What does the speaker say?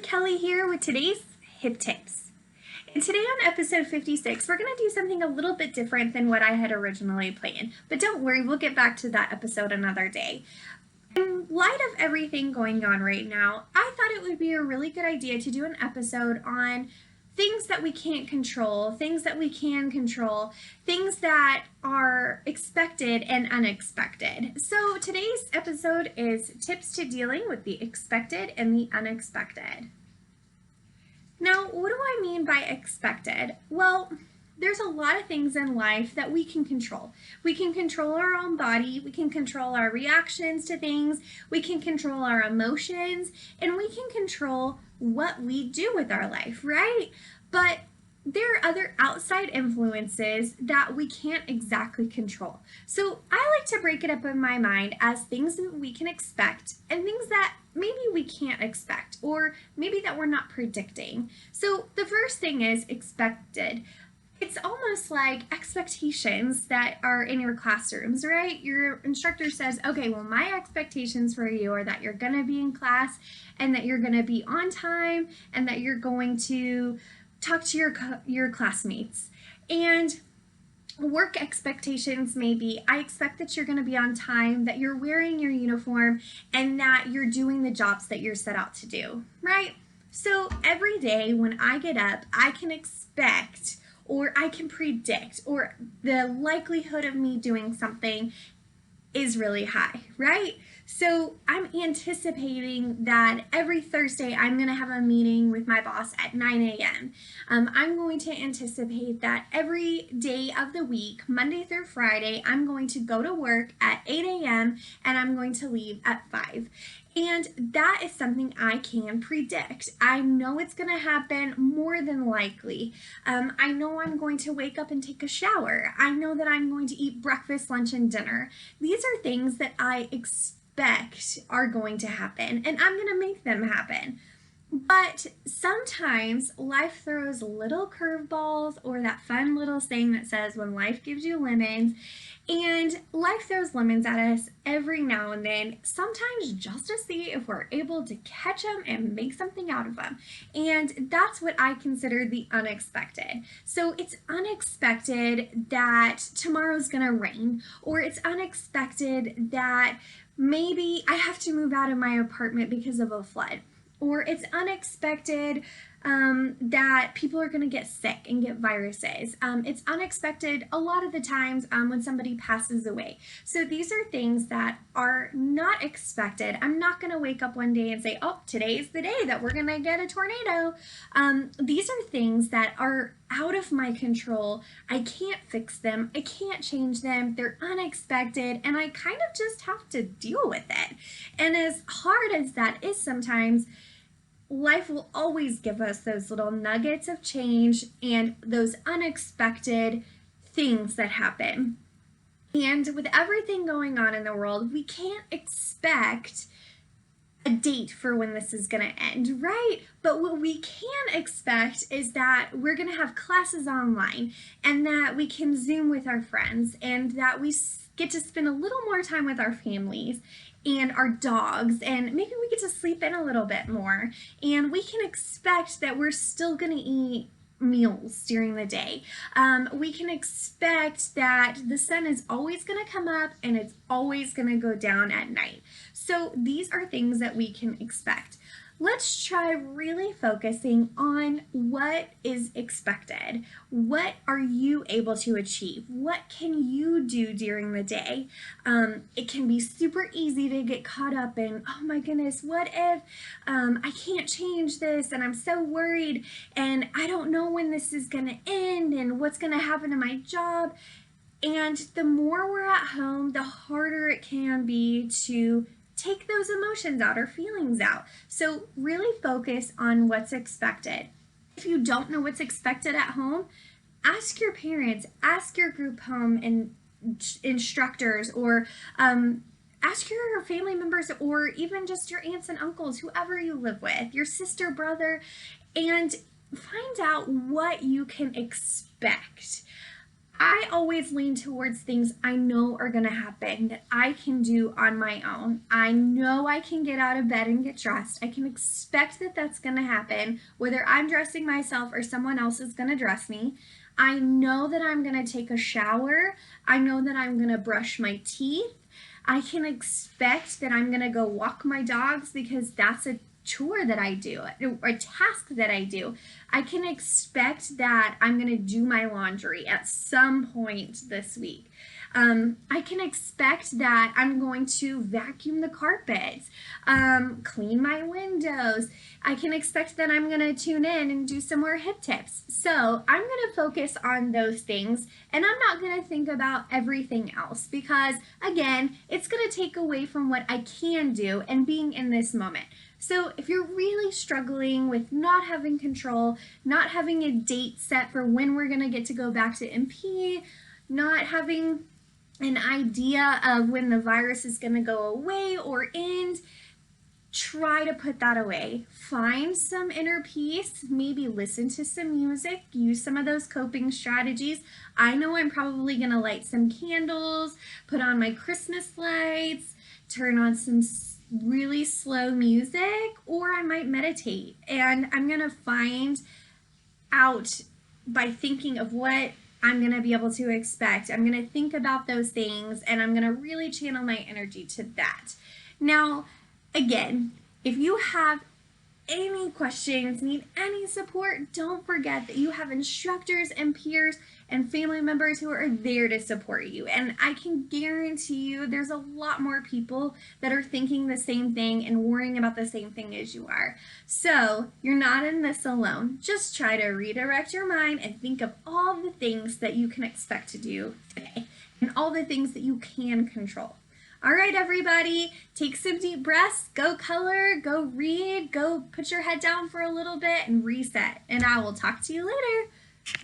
Kelly here with today's hip tips. And today on episode 56, we're going to do something a little bit different than what I had originally planned. But don't worry, we'll get back to that episode another day. In light of everything going on right now, I thought it would be a really good idea to do an episode on things that we can't control, things that we can control, things that are expected and unexpected. So today's episode is tips to dealing with the expected and the unexpected. Now, what do I mean by expected? Well, there's a lot of things in life that we can control. We can control our own body, we can control our reactions to things, we can control our emotions, and we can control what we do with our life, right? But there are other outside influences that we can't exactly control. So I like to break it up in my mind as things that we can expect and things that maybe we can't expect or maybe that we're not predicting. So the first thing is expected. It's almost like expectations that are in your classrooms, right? Your instructor says, okay, well, my expectations for you are that you're going to be in class and that you're going to be on time and that you're going to talk to your classmates. And work expectations may be, I expect that you're going to be on time, that you're wearing your uniform, and that you're doing the jobs that you're set out to do, right? So every day when I get up, I can expect or I can predict, or the likelihood of me doing something is really high, right? So I'm anticipating that every Thursday I'm going to have a meeting with my boss at 9 a.m. I'm going to anticipate that every day of the week, Monday through Friday, I'm going to go to work at 8 a.m. and I'm going to leave at 5. And that is something I can predict. I know it's going to happen more than likely. I know I'm going to wake up and take a shower. I know that I'm going to eat breakfast, lunch, and dinner. These are things that I expect are going to happen, and I'm going to make them happen. But sometimes life throws little curveballs, or that fun little saying that says, when life gives you lemons, and life throws lemons at us every now and then, sometimes just to see if we're able to catch them and make something out of them. And that's what I consider the unexpected. So it's unexpected that tomorrow's gonna rain, or it's unexpected that maybe I have to move out of my apartment because of a flood. Or it's unexpected that people are going to get sick and get viruses. It's unexpected a lot of the times when somebody passes away. So these are things that are not expected. I'm not going to wake up one day and say, oh, today's the day that we're going to get a tornado. These are things that are out of my control. I can't fix them. I can't change them. They're unexpected, and I kind of just have to deal with it. And as hard as that is sometimes, life will always give us those little nuggets of change and those unexpected things that happen. And with everything going on in the world, we can't expect a date for when this is going to end, right? But what we can expect is that we're going to have classes online, and that we can Zoom with our friends, and that we get to spend a little more time with our families and our dogs, and maybe we get to sleep in a little bit more, and we can expect that we're still going to eat meals during the day. We can expect that the sun is always going to come up and it's always going to go down at night. So these are things that we can expect. Let's try really focusing on what is expected. What are you able to achieve? What can you do during the day? It can be super easy to get caught up in, oh my goodness, what if I can't change this and I'm so worried and I don't know when this is going to end and what's going to happen to my job. And the more we're at home, the harder it can be to take those emotions out or feelings out. So really focus on what's expected. If you don't know what's expected at home, ask your parents, ask your group home and instructors, or ask your family members, or even just your aunts and uncles, whoever you live with, your sister, brother, and find out what you can expect. I always lean towards things I know are going to happen that I can do on my own. I know I can get out of bed and get dressed. I can expect that that's going to happen, whether I'm dressing myself or someone else is going to dress me. I know that I'm going to take a shower. I know that I'm going to brush my teeth. I can expect that I'm going to go walk my dogs because that's a chore that I do, or a task that I do. I can expect that I'm going to do my laundry at some point this week. I can expect that I'm going to vacuum the carpets, clean my windows. I can expect that I'm going to tune in and do some more hip tips. So I'm going to focus on those things, and I'm not going to think about everything else because, again, it's going to take away from what I can do and being in this moment. So if you're really struggling with not having control, not having a date set for when we're going to get to go back to MP, not having an idea of when the virus is going to go away or end, try to put that away. Find some inner peace, maybe listen to some music, use some of those coping strategies. I know I'm probably going to light some candles, put on my Christmas lights, turn on some really slow music, or I might meditate, and I'm going to find out by thinking of what I'm going to be able to expect. I'm going to think about those things, and I'm going to really channel my energy to that. Now, again, if you have any questions, need any support, don't forget that you have instructors and peers and family members who are there to support you. And I can guarantee you there's a lot more people that are thinking the same thing and worrying about the same thing as you are. So you're not in this alone. Just try to redirect your mind and think of all the things that you can expect to do today and all the things that you can control. All right, everybody, take some deep breaths, go color, go read, go put your head down for a little bit and reset. And I will talk to you later.